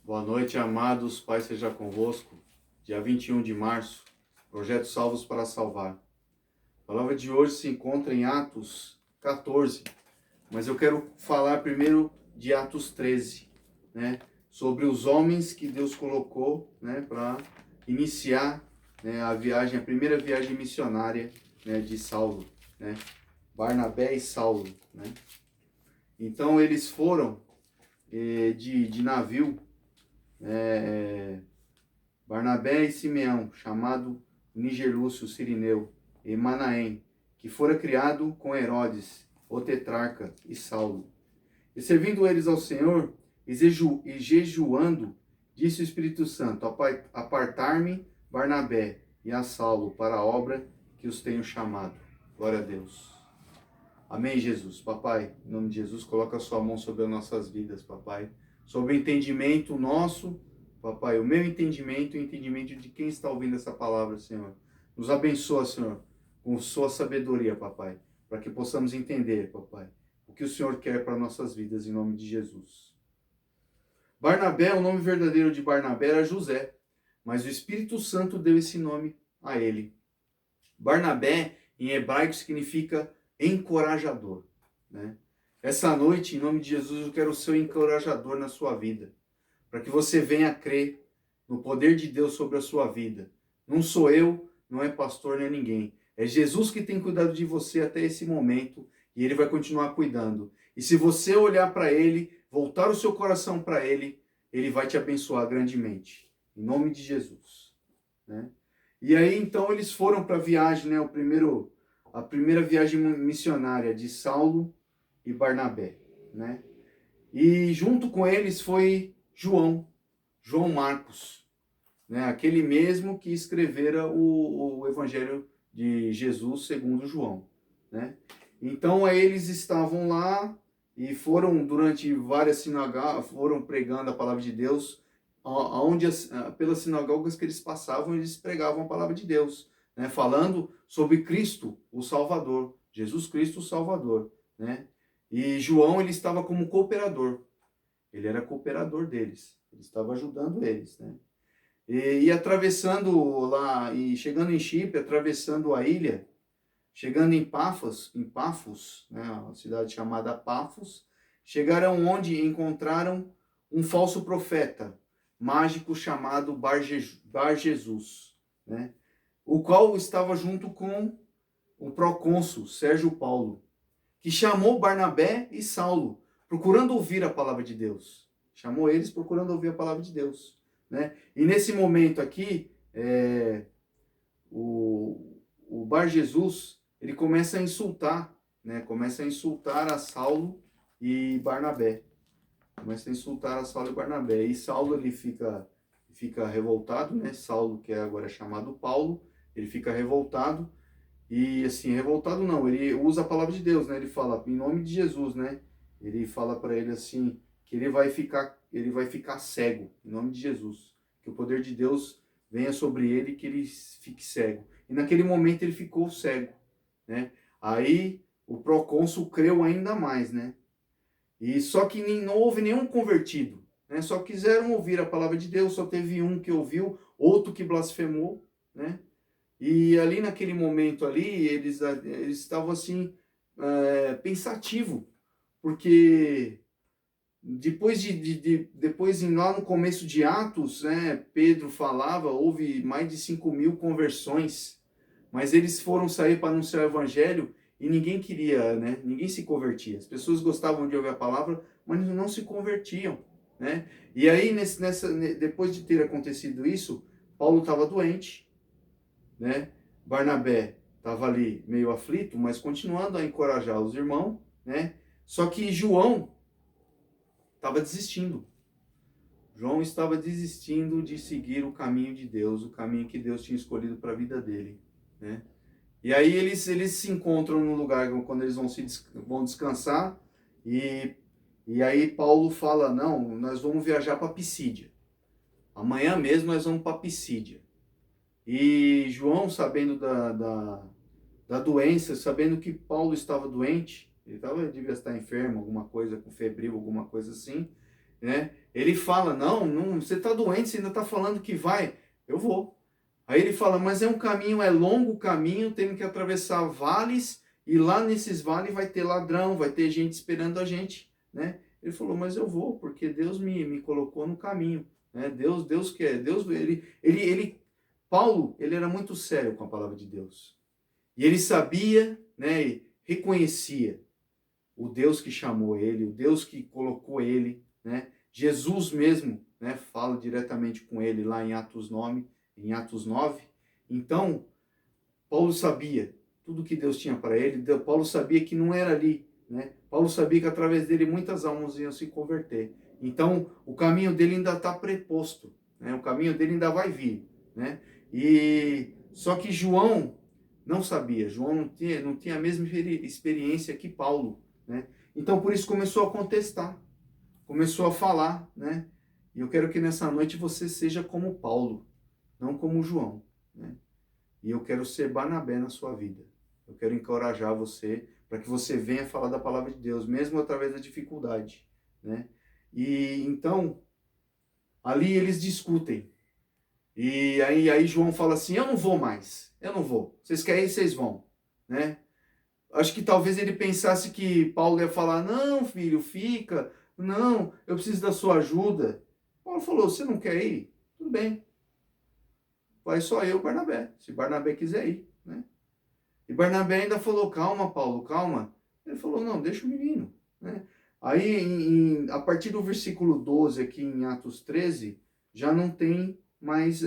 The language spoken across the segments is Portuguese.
Boa noite, amados. Pai seja convosco. Dia 21 de março, projeto Salvos para Salvar. A palavra de hoje se encontra em Atos 14, mas eu quero falar primeiro de Atos 13, né? Sobre os homens que Deus colocou, né, para iniciar, né, a primeira viagem missionária, né, de Saulo, né? Barnabé e Saulo, né? Então eles foram de navio, Barnabé e Simeão, chamado Níger Lúcio Cirineu, e Manaém, que fora criado com Herodes, o tetrarca, e Saulo. E servindo eles ao Senhor, e jejuando, disse o Espírito Santo: apartar-me Barnabé e a Saulo para a obra que os tenho chamado. Glória a Deus. Amém, Jesus. Papai, em nome de Jesus, coloca a sua mão sobre as nossas vidas, papai. Sobre o entendimento nosso, papai, o meu entendimento e o entendimento de quem está ouvindo essa palavra, Senhor. Nos abençoa, Senhor, com sua sabedoria, papai, para que possamos entender, papai, o que o Senhor quer para nossas vidas, em nome de Jesus. Barnabé, o nome verdadeiro de Barnabé era José, mas o Espírito Santo deu esse nome a ele. Barnabé, em hebraico, significa encorajador, né? Essa noite, em nome de Jesus, eu quero ser o encorajador na sua vida, para que você venha crer no poder de Deus sobre a sua vida. Não sou eu, não é pastor, nem ninguém. É Jesus que tem cuidado de você até esse momento e ele vai continuar cuidando. E se você olhar para ele, voltar o seu coração para ele, ele vai te abençoar grandemente. Em nome de Jesus, né? E aí, então, eles foram para a viagem, né? A primeira viagem missionária de Saulo e Barnabé, né? E junto com eles foi João Marcos, né? Aquele mesmo que escrevera o Evangelho de Jesus segundo João, né? Então, aí eles estavam lá e foram, durante várias sinagogas, foram pregando a palavra de Deus, onde pelas sinagogas que eles passavam, eles pregavam a palavra de Deus, né? Falando sobre Cristo, o Salvador, Jesus Cristo, o Salvador, né? E João, ele estava como cooperador, ele era cooperador deles, ele estava ajudando eles, né? E atravessando lá, e chegando em Chipre, atravessando a ilha, chegando em Pafos, né, uma cidade chamada Pafos, chegaram onde encontraram um falso profeta, mágico chamado Bar Jesus, né, o qual estava junto com o procônsul Sérgio Paulo, que chamou Barnabé e Saulo, procurando ouvir a palavra de Deus. Chamou eles procurando ouvir a palavra de Deus, né? E nesse momento aqui, o Bar Jesus, ele começa a insultar, né? Começa a insultar a Saulo e Barnabé. Começa a insultar a Saulo e Barnabé. E Saulo, ele fica revoltado, né? Saulo, que agora é chamado Paulo, ele fica revoltado. E assim, revoltado não, ele usa a palavra de Deus, né? Ele fala em nome de Jesus, né? Ele fala para ele assim, que ele vai ficar cego, em nome de Jesus. Que o poder de Deus venha sobre ele e que ele fique cego. E naquele momento ele ficou cego, né? Aí o procônsul creu ainda mais, né? E só que não houve nenhum convertido, né? Só quiseram ouvir a palavra de Deus, só teve um que ouviu, outro que blasfemou, né? E ali naquele momento ali, eles estavam assim, pensativo, porque depois lá no começo de Atos, né, Pedro falava, houve mais de 5.000 conversões, mas eles foram sair para anunciar o evangelho e ninguém queria, né, ninguém se convertia. As pessoas gostavam de ouvir a palavra, mas não se convertiam, né? E aí, depois de ter acontecido isso, Paulo estava doente, né? Barnabé estava ali meio aflito, mas continuando a encorajar os irmãos, né? Só que João estava desistindo. João estava desistindo de seguir o caminho de Deus, o caminho que Deus tinha escolhido para a vida dele, né? E aí eles se encontram no lugar quando eles vão descansar e aí Paulo fala, não, nós vamos viajar para Pisídia. Amanhã mesmo nós vamos para Pisídia. E João, sabendo da doença, sabendo que Paulo estava doente, ele devia estar enfermo, alguma coisa, com febril, alguma coisa assim, né? Ele fala, não, você está doente, você ainda está falando que vai. Eu vou. Aí ele fala, mas é um caminho, é longo o caminho, tem que atravessar vales, e lá nesses vales vai ter ladrão, vai ter gente esperando a gente, né? Ele falou, mas eu vou, porque Deus me colocou no caminho, né? Deus quer, Paulo, ele era muito sério com a palavra de Deus. E ele sabia, né, e reconhecia o Deus que chamou ele, o Deus que colocou ele, né? Jesus mesmo, né, fala diretamente com ele lá em Atos 9. Então, Paulo sabia tudo que Deus tinha para ele. Paulo sabia que não era ali, né? Paulo sabia que através dele muitas almas iam se converter. Então, o caminho dele ainda está preposto, né? O caminho dele ainda vai vir, né? E só que João não sabia. João não tinha a mesma experiência que Paulo, né? Então, por isso começou a contestar, começou a falar, né? E eu quero que nessa noite você seja como Paulo, não como João, né? E eu quero ser Barnabé na sua vida. Eu quero encorajar você para que você venha falar da palavra de Deus, mesmo através da dificuldade, né? E então, ali eles discutem. E aí João fala assim, eu não vou mais, eu não vou. Vocês querem ir, vocês vão, né? Acho que talvez ele pensasse que Paulo ia falar, não, filho, fica, não, eu preciso da sua ajuda. Paulo falou, você não quer ir? Tudo bem, vai só eu e Barnabé, se Barnabé quiser ir, né? E Barnabé ainda falou, calma, Paulo, calma. Ele falou, não, deixa o menino, né? Aí, a partir do versículo 12, aqui em Atos 13, já não tem mais,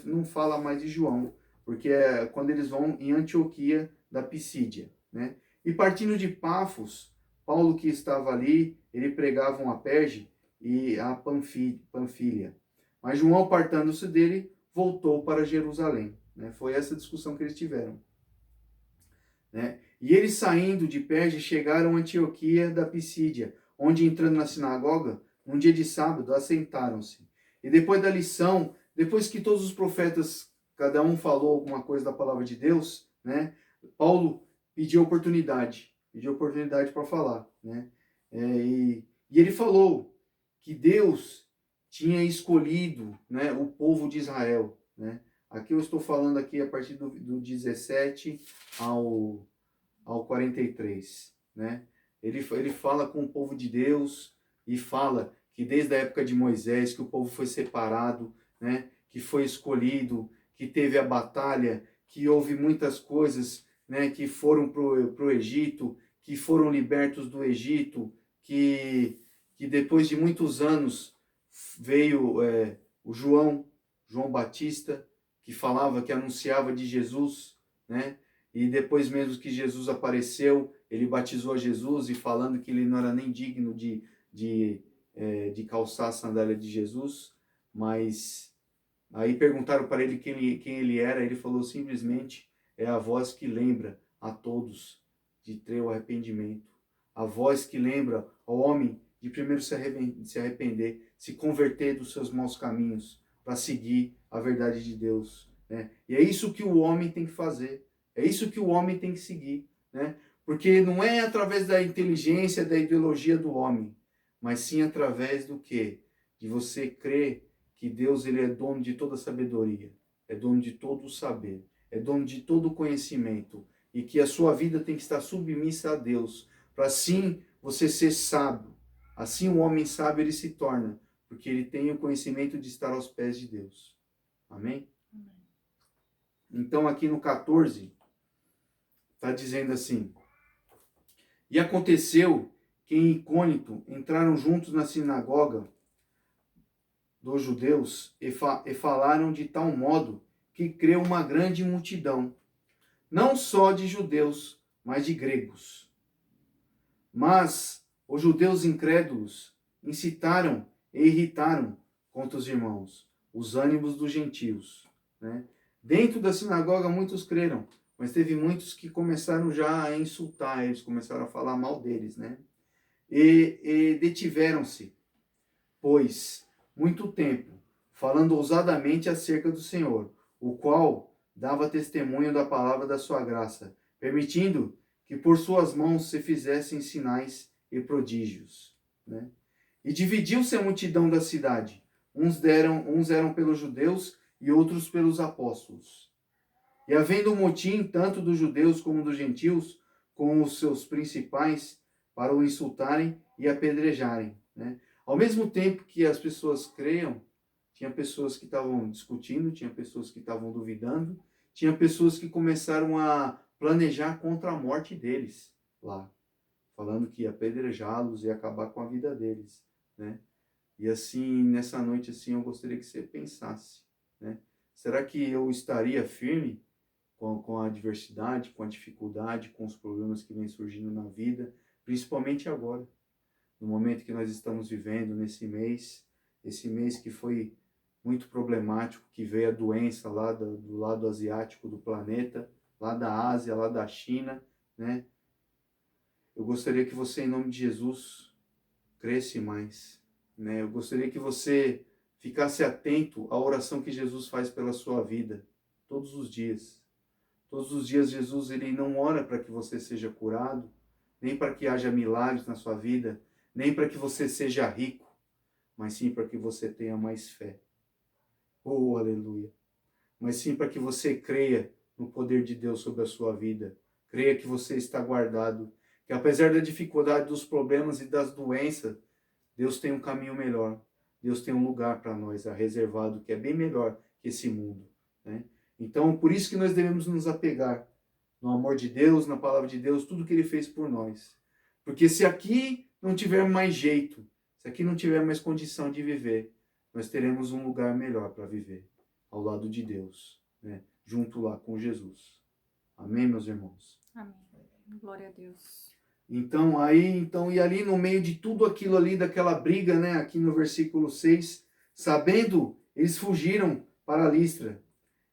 não fala mais de João, porque é quando eles vão em Antioquia da Pisídia, né? E partindo de Pafos, Paulo que estava ali, ele pregava a Perge e a Panfilha. Mas João, apartando-se dele, voltou para Jerusalém, né? Foi essa discussão que eles tiveram, né? E eles saindo de Perge chegaram a Antioquia da Pisídia, onde entrando na sinagoga, num dia de sábado, assentaram-se. E depois da lição, depois que todos os profetas, cada um falou alguma coisa da palavra de Deus, né? Paulo pediu oportunidade para falar, né? E ele falou que Deus tinha escolhido, né, o povo de Israel, né? Aqui eu estou falando aqui a partir do 17 ao 43, né? Ele fala com o povo de Deus e fala que desde a época de Moisés, que o povo foi separado, né? Que foi escolhido, que teve a batalha, que houve muitas coisas, né? Que foram pro Egito, que foram libertos do Egito, que depois de muitos anos veio o João Batista, que falava, que anunciava de Jesus, né? E depois mesmo que Jesus apareceu, ele batizou a Jesus e falando que ele não era nem digno de calçar a sandália de Jesus, mas aí perguntaram para ele quem ele era, ele falou simplesmente, é a voz que lembra a todos de ter o arrependimento, a voz que lembra ao homem de primeiro se arrepender, se converter dos seus maus caminhos, para seguir a verdade de Deus, né? E é isso que o homem tem que fazer, é isso que o homem tem que seguir, né? Porque não é através da inteligência, da ideologia do homem, mas sim através do quê? De você crer que Deus, ele é dono de toda sabedoria, é dono de todo o saber, é dono de todo o conhecimento, e que a sua vida tem que estar submissa a Deus, para assim você ser sábio. Assim o homem sábio ele se torna, porque ele tem o conhecimento de estar aos pés de Deus. Amém? Amém. Então aqui no 14, está dizendo assim, e aconteceu que em Icônio entraram juntos na sinagoga dos judeus e falaram de tal modo que creu uma grande multidão, não só de judeus, mas de gregos. Mas os judeus incrédulos incitaram e irritaram contra os irmãos, os ânimos dos gentios, né? Dentro da sinagoga muitos creram, mas teve muitos que começaram já a insultar eles, começaram a falar mal deles, né? E detiveram-se, pois, muito tempo, falando ousadamente acerca do Senhor, o qual dava testemunho da palavra da sua graça, permitindo que por suas mãos se fizessem sinais e prodígios, né? E dividiu-se a multidão da cidade. Uns eram pelos judeus e outros pelos apóstolos. E havendo um motim, tanto dos judeus como dos gentios, com os seus principais, para o insultarem e apedrejarem. Né? Ao mesmo tempo que as pessoas creiam, tinha pessoas que estavam discutindo, tinha pessoas que estavam duvidando, tinha pessoas que começaram a planejar contra a morte deles lá, falando que ia apedrejá-los e acabar com a vida deles, né? E assim, nessa noite, assim, eu gostaria que você pensasse, né? Será que eu estaria firme com a adversidade, com a dificuldade, com os problemas que vêm surgindo na vida, principalmente agora, no momento que nós estamos vivendo, nesse mês, esse mês que foi muito problemático, que veio a doença lá do lado asiático do planeta, lá da Ásia, lá da China, né? Eu gostaria que você, em nome de Jesus, cresce mais, né? Eu gostaria que você ficasse atento à oração que Jesus faz pela sua vida, todos os dias. Todos os dias Jesus, ele não ora para que você seja curado, nem para que haja milagres na sua vida, nem para que você seja rico, mas sim para que você tenha mais fé. Oh, aleluia! Mas sim para que você creia no poder de Deus sobre a sua vida. Creia que você está guardado, que apesar da dificuldade, dos problemas e das doenças, Deus tem um caminho melhor. Deus tem um lugar para nós, reservado, que é bem melhor que esse mundo, né? Então, por isso que nós devemos nos apegar no amor de Deus, na palavra de Deus, tudo que Ele fez por nós. Porque se aqui não tiver mais jeito, se aqui não tiver mais condição de viver, nós teremos um lugar melhor para viver, ao lado de Deus, né? Junto lá com Jesus. Amém, meus irmãos? Amém. Glória a Deus. Então, e ali no meio de tudo aquilo ali, daquela briga, né? Aqui no versículo 6, sabendo, eles fugiram para Listra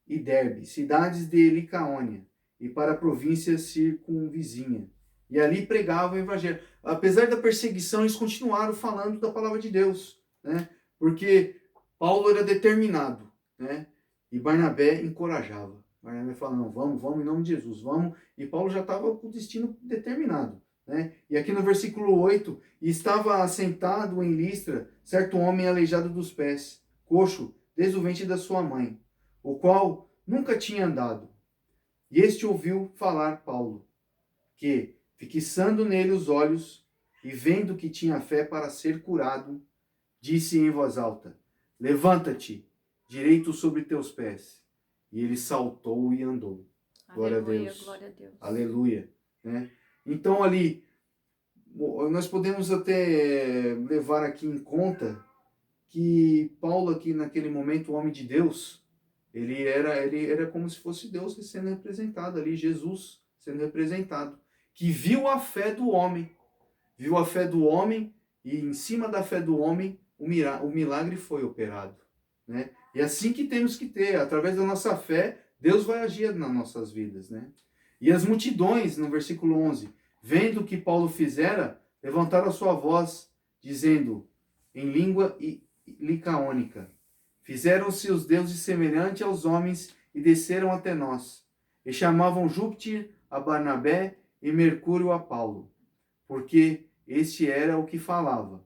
e Derbe, cidades de Licaônia, e para a província circunvizinha. E ali pregavam o evangelho. Apesar da perseguição, eles continuaram falando da palavra de Deus, né? Porque Paulo era determinado, né? E Barnabé encorajava. Barnabé falava, não, vamos em nome de Jesus, vamos. E Paulo já estava com o destino determinado, né? E aqui no versículo 8, e estava assentado em Listra certo homem aleijado dos pés, coxo, desde o ventre da sua mãe, o qual nunca tinha andado. E este ouviu falar Paulo, que, fixando nele os olhos e vendo que tinha fé para ser curado, disse em voz alta, levanta-te, direito sobre teus pés. E ele saltou e andou. Glória a Deus. Glória a Deus. Aleluia. Né? Então ali, nós podemos até levar aqui em conta que Paulo aqui naquele momento, o homem de Deus, ele era como se fosse Deus sendo representado ali, Jesus sendo representado, que viu a fé do homem, e em cima da fé do homem o milagre foi operado, né? E é assim que temos que ter, através da nossa fé, Deus vai agir nas nossas vidas, né? E as multidões, no versículo 11, vendo o que Paulo fizera, levantaram a sua voz, dizendo, em língua licaônica, fizeram-se os deuses semelhantes aos homens e desceram até nós. E chamavam Júpiter a Barnabé e Mercúrio a Paulo, porque este era o que falava.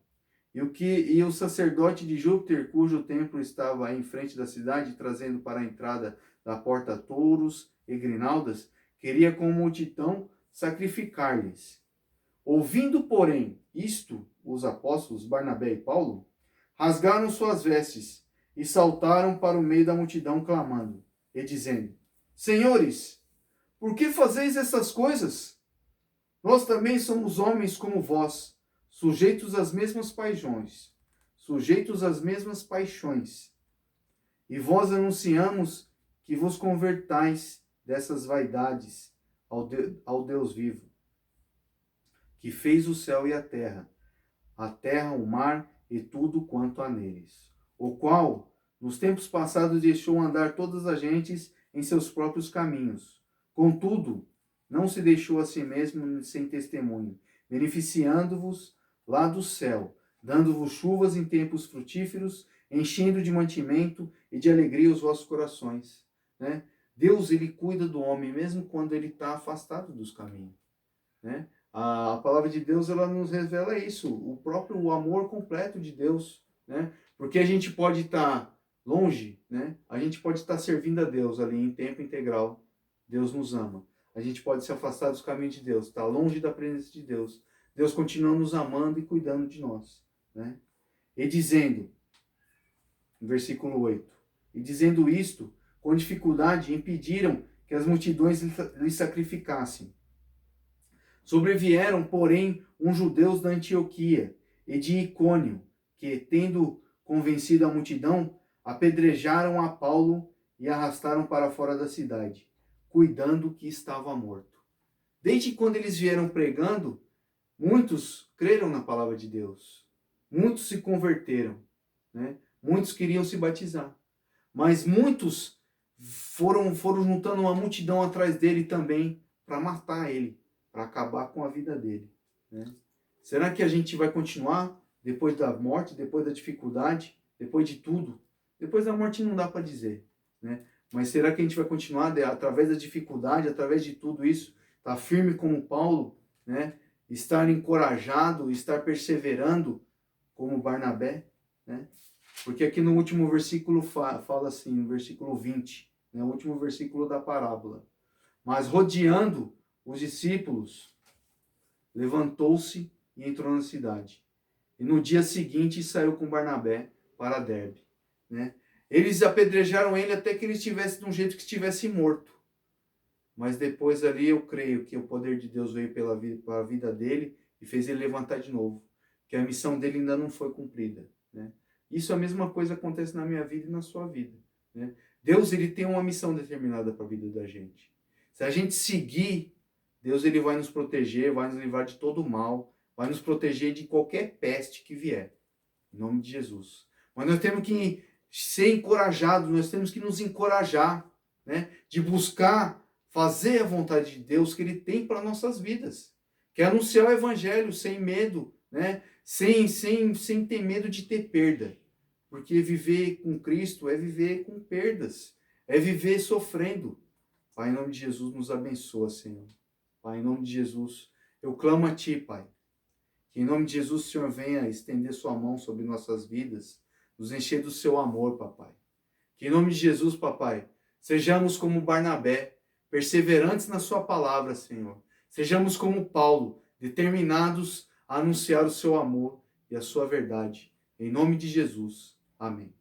E o sacerdote de Júpiter, cujo templo estava em frente da cidade, trazendo para a entrada da porta touros e grinaldas, queria com a multidão sacrificar-lhes. Ouvindo, porém, isto, os apóstolos Barnabé e Paulo, rasgaram suas vestes e saltaram para o meio da multidão, clamando e dizendo, Senhores, por que fazeis essas coisas? Nós também somos homens como vós, sujeitos às mesmas paixões. E vós anunciamos que vos convertais dessas vaidades ao Deus vivo, que fez o céu e a terra, o mar e tudo quanto há neles, o qual, nos tempos passados, deixou andar todas as gentes em seus próprios caminhos. Contudo, não se deixou a si mesmo sem testemunho, beneficiando-vos lá do céu, dando-vos chuvas em tempos frutíferos, enchendo de mantimento e de alegria os vossos corações. Né? Deus, ele cuida do homem mesmo quando ele está afastado dos caminhos. Né? A palavra de Deus, ela nos revela isso, o próprio amor completo de Deus, né? Porque a gente pode estar longe, né? A gente pode estar servindo a Deus ali em tempo integral. Deus nos ama. A gente pode se afastar dos caminhos de Deus, estar longe da presença de Deus. Deus continua nos amando e cuidando de nós, né? E dizendo, no versículo 8, e dizendo isto, com dificuldade impediram que as multidões lhe sacrificassem. Sobrevieram, porém, uns judeus da Antioquia e de Icônio, que, tendo convencido a multidão, apedrejaram a Paulo e arrastaram para fora da cidade, cuidando que estava morto. Desde quando eles vieram pregando, muitos creram na palavra de Deus. Muitos se converteram, né? Muitos queriam se batizar. Mas muitos foram juntando uma multidão atrás dele também para matar ele, para acabar com a vida dele, né? Será que a gente vai continuar depois da morte, depois da dificuldade, depois de tudo? Depois da morte não dá para dizer, né? Mas será que a gente vai continuar através da dificuldade, através de tudo isso, estar firme como Paulo, né? Estar encorajado, estar perseverando como Barnabé, né? Porque aqui no último versículo fala assim, no versículo 20, né? O último versículo da parábola. Mas rodeando os discípulos, levantou-se e entrou na cidade. E no dia seguinte saiu com Barnabé para Derbe, né? Eles apedrejaram ele até que ele estivesse de um jeito que estivesse morto. Mas depois ali eu creio que o poder de Deus veio pela vida dele e fez ele levantar de novo. Que a missão dele ainda não foi cumprida, né? Isso a mesma coisa acontece na minha vida e na sua vida, né? Deus, ele tem uma missão determinada para a vida da gente. Se a gente seguir, Deus, ele vai nos proteger, vai nos livrar de todo o mal, vai nos proteger de qualquer peste que vier. Em nome de Jesus. Mas nós temos que ser encorajados, nós temos que nos encorajar, né? De buscar fazer a vontade de Deus que ele tem para nossas vidas. Que é anunciar o evangelho sem medo, né? Sem ter medo de ter perda. Porque viver com Cristo é viver com perdas. É viver sofrendo. Pai, em nome de Jesus, nos abençoa, Senhor. Pai, em nome de Jesus, eu clamo a Ti, Pai. Que em nome de Jesus o Senhor venha estender sua mão sobre nossas vidas, nos encher do seu amor, papai. Que em nome de Jesus, papai, sejamos como Barnabé, perseverantes na sua palavra, Senhor. Sejamos como Paulo, determinados a anunciar o seu amor e a sua verdade. Em nome de Jesus. Amém.